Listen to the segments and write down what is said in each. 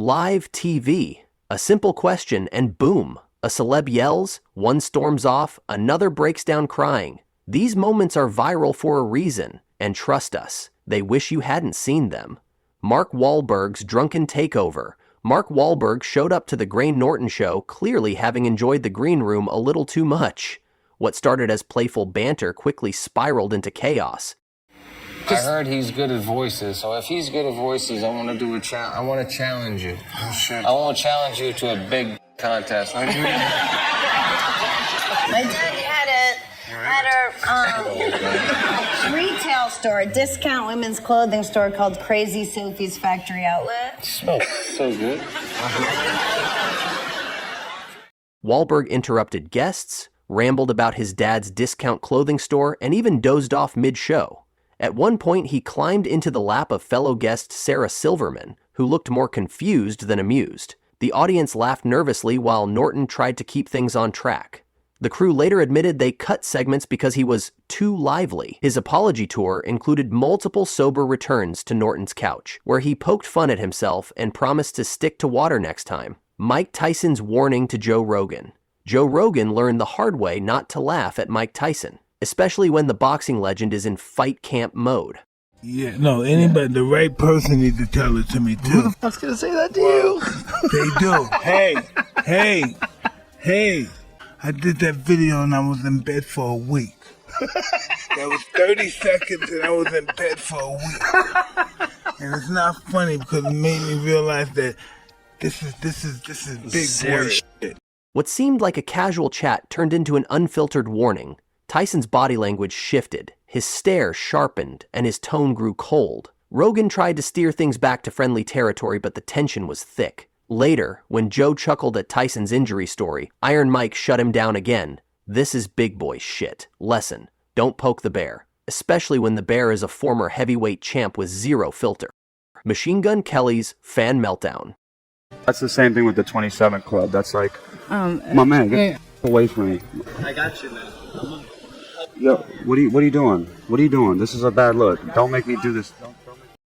Live TV. A simple question and boom, a celeb yells, one storms off, another breaks down crying. These moments are viral for a reason, and trust us, they wish you hadn't seen them. Mark Wahlberg's drunken takeover. Mark Wahlberg showed up to the Graham Norton show clearly having enjoyed the green room a little too much. What started as playful banter quickly spiraled into chaos. I heard he's good at voices, so if he's good at voices, I want to do I want to challenge you. Oh, shit. I want to challenge you to a big contest. I do. My dad had a retail store, a discount women's clothing store called Crazy Sophie's Factory Outlet. It smells so good. Wahlberg interrupted guests, rambled about his dad's discount clothing store, and even dozed off mid-show. At one point, he climbed into the lap of fellow guest Sarah Silverman, who looked more confused than amused. The audience laughed nervously while Norton tried to keep things on track. The crew later admitted they cut segments because he was too lively. His apology tour included multiple sober returns to Norton's couch, where he poked fun at himself and promised to stick to water next time. Mike Tyson's warning to Joe Rogan. Joe Rogan learned the hard way not to laugh at Mike Tyson, especially when the boxing legend is in fight camp mode. Yeah, no, anybody, the right person needs to tell it to me, too. Who the fuck's gonna say that to you? They do. Hey. I did that video and I was in bed for a week. That was 30 seconds and I was in bed for a week. And it's not funny because it made me realize that this is big boy shit. What seemed like a casual chat turned into an unfiltered warning. Tyson's body language shifted, his stare sharpened, and his tone grew cold. Rogan tried to steer things back to friendly territory, but the tension was thick. Later, when Joe chuckled at Tyson's injury story, Iron Mike shut him down again. This is big boy shit. Lesson: don't poke the bear, especially when the bear is a former heavyweight champ with zero filter. Machine Gun Kelly's fan meltdown. That's the same thing with the 27 Club. That's like, my man, get away from me. I got you, man. Yo, what are you doing? What are you doing? This is a bad look. Don't make me do this.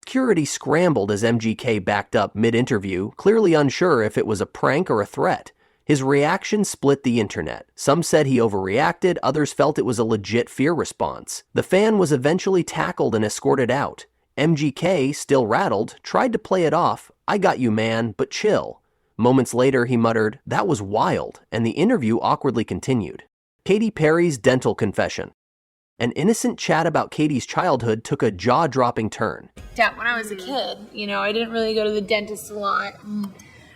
Security scrambled as MGK backed up mid-interview, clearly unsure if it was a prank or a threat. His reaction split the internet. Some said he overreacted, others felt it was a legit fear response. The fan was eventually tackled and escorted out. MGK, still rattled, tried to play it off. "I got you, man, but chill." Moments later, he muttered, "That was wild," and the interview awkwardly continued. Katy Perry's dental confession. An innocent chat about Katy's childhood took a jaw-dropping turn. Yeah, when I was a kid, I didn't really go to the dentist a lot.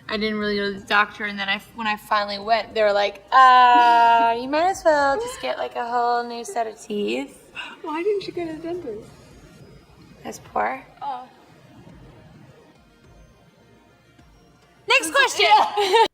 I didn't really go to the doctor, and then when I finally went, they were like, you might as well just get like a whole new set of teeth. Why didn't you go to the dentist? I was poor. Oh. Next question!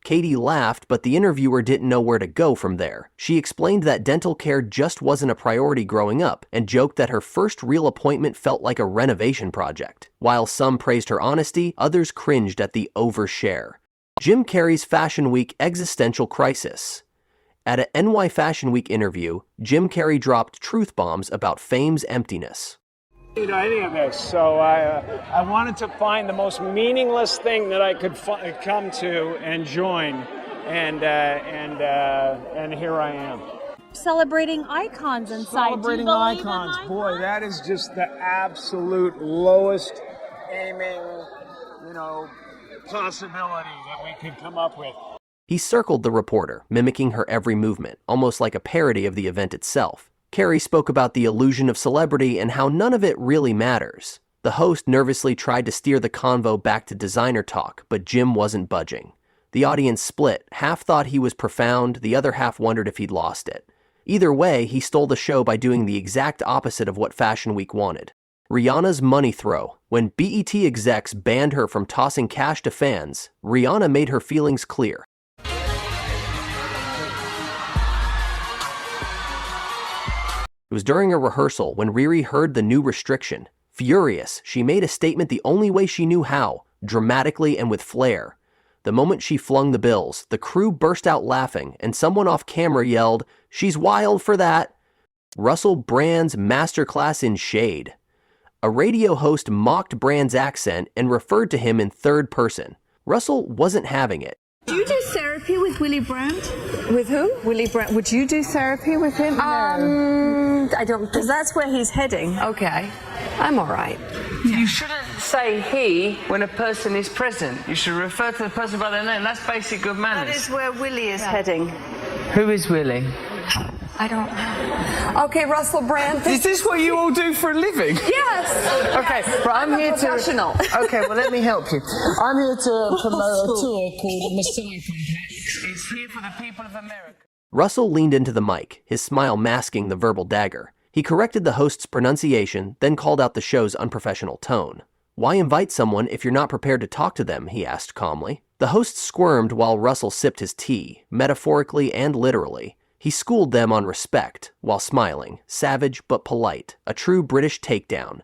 Katy laughed, but the interviewer didn't know where to go from there. She explained that dental care just wasn't a priority growing up and joked that her first real appointment felt like a renovation project. While some praised her honesty, others cringed at the overshare. Jim Carrey's Fashion Week existential crisis. At an NY Fashion Week interview, Jim Carrey dropped truth bombs about fame's emptiness. Any of this, so I wanted to find the most meaningless thing that I could come to and join, and here I am. Celebrating icons inside. Celebrating icons, boy, that is just the absolute lowest aiming, possibility that we could come up with. He circled the reporter, mimicking her every movement, almost like a parody of the event itself. Carrey spoke about the illusion of celebrity and how none of it really matters. The host nervously tried to steer the convo back to designer talk, but Jim wasn't budging. The audience split. Half thought he was profound, the other half wondered if he'd lost it. Either way, he stole the show by doing the exact opposite of what Fashion Week wanted. Rihanna's money throw. When BET execs banned her from tossing cash to fans, Rihanna made her feelings clear. It was during a rehearsal when Riri heard the new restriction. Furious, she made a statement the only way she knew how, dramatically and with flair. The moment she flung the bills, the crew burst out laughing, and someone off camera yelled, "She's wild for that!" Russell Brand's masterclass in shade. A radio host mocked Brand's accent and referred to him in third person. Russell wasn't having it. Do you do therapy with Willy Brandt? With who? Willy Brandt. Would you do therapy with him? I don't. Because that's where he's heading. Okay, I'm all right. You shouldn't say he when a person is present. You should refer to the person by their name. That's basic good manners. That is where Willy is heading. Who is Willie? I don't know. Okay, Russell Brand. Is this what you all do for a living? Yes. Okay, right, I'm here professional. Okay, well, let me help you. I'm here to promote a tour called Messiah Complex. It's here for the people of America. Russell leaned into the mic, his smile masking the verbal dagger. He corrected the host's pronunciation, then called out the show's unprofessional tone. Why invite someone if you're not prepared to talk to them, he asked calmly. The host squirmed while Russell sipped his tea, metaphorically and literally. He schooled them on respect, while smiling, savage but polite, a true British takedown.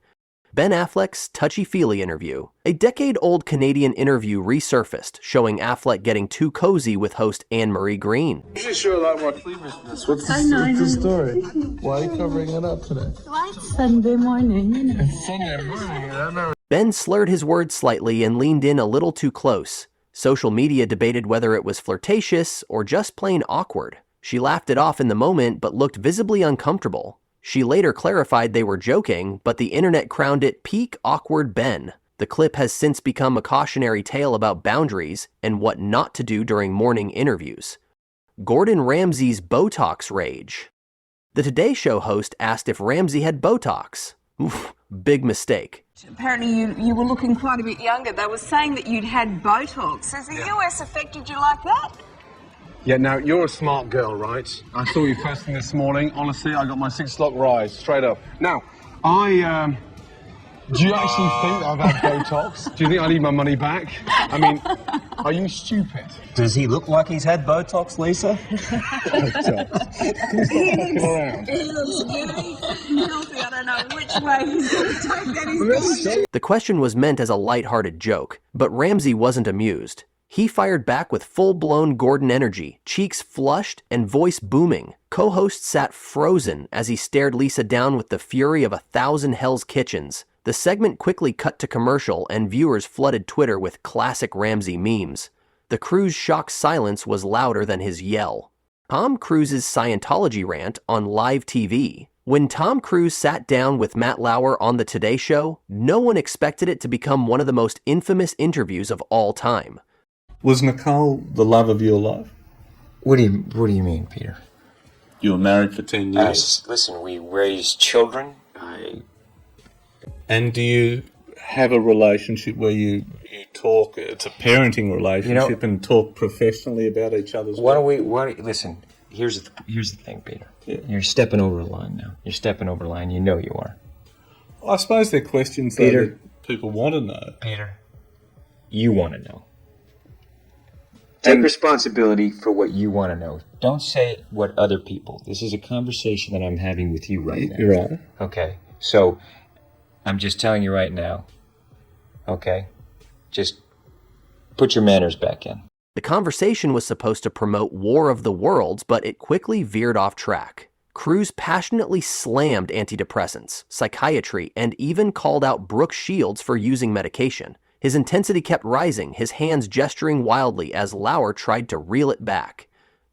Ben Affleck's touchy-feely interview. A decade-old Canadian interview resurfaced, showing Affleck getting too cozy with host Anne-Marie Green. You should show a lot more cleavage. What's the story? Why are you covering it up today? Sunday morning, you know. It's Sunday morning. I know. Ben slurred his words slightly and leaned in a little too close. Social media debated whether it was flirtatious or just plain awkward. She laughed it off in the moment, but looked visibly uncomfortable. She later clarified they were joking, but the internet crowned it peak awkward Ben. The clip has since become a cautionary tale about boundaries and what not to do during morning interviews. Gordon Ramsay's Botox rage. The Today Show host asked if Ramsay had Botox. Oof, big mistake. Apparently you were looking quite a bit younger. They were saying that you'd had Botox. Has the US affected you like that? Yeah, now, you're a smart girl, right? I saw you first thing this morning. Honestly, I got my 6 o'clock rise, straight up. Now, do you actually think I've had Botox? Do you think I need my money back? I mean, are you stupid? Does he look like he's had Botox, Lisa? Botox. Can you stop fucking around? He looks very healthy. I don't know which way he's going to take that. The question was meant as a light-hearted joke, but Ramsay wasn't amused. He fired back with full-blown Gordon energy, cheeks flushed and voice booming. Co-host sat frozen as he stared Lisa down with the fury of 1,000 Hell's Kitchens. The segment quickly cut to commercial and viewers flooded Twitter with classic Ramsay memes. The crew's shocked silence was louder than his yell. Tom Cruise's Scientology rant on live TV. When Tom Cruise sat down with Matt Lauer on The Today Show, no one expected it to become one of the most infamous interviews of all time. Was Nicole the love of your life? What do you mean, Peter? You were married for 10 years. Listen, we raised children. And do you have a relationship where you talk, it's a parenting relationship, and talk professionally about each other's work? Listen, here's the thing, Peter. Yeah. You're stepping over a line now. You're stepping over a line. You know you are. I suppose they're questions that people want to know. Peter, you want to know. Take responsibility for what you want to know. Don't say what other people. This is a conversation that I'm having with you right now. You're right. Okay, so I'm just telling you right now. Okay? Just put your manners back in. The conversation was supposed to promote War of the Worlds, but it quickly veered off track. Cruise passionately slammed antidepressants, psychiatry, and even called out Brooke Shields for using medication. His intensity kept rising, his hands gesturing wildly as Lauer tried to reel it back.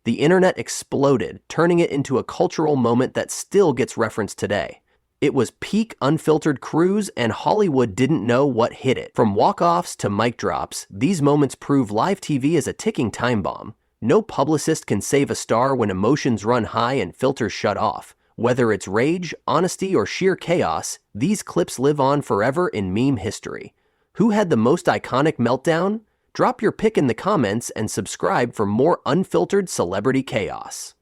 The internet exploded, turning it into a cultural moment that still gets referenced today. It was peak unfiltered Cruise, and Hollywood didn't know what hit it. From walk-offs to mic drops, these moments prove live TV is a ticking time bomb. No publicist can save a star when emotions run high and filters shut off. Whether it's rage, honesty, or sheer chaos, these clips live on forever in meme history. Who had the most iconic meltdown? Drop your pick in the comments and subscribe for more unfiltered celebrity chaos.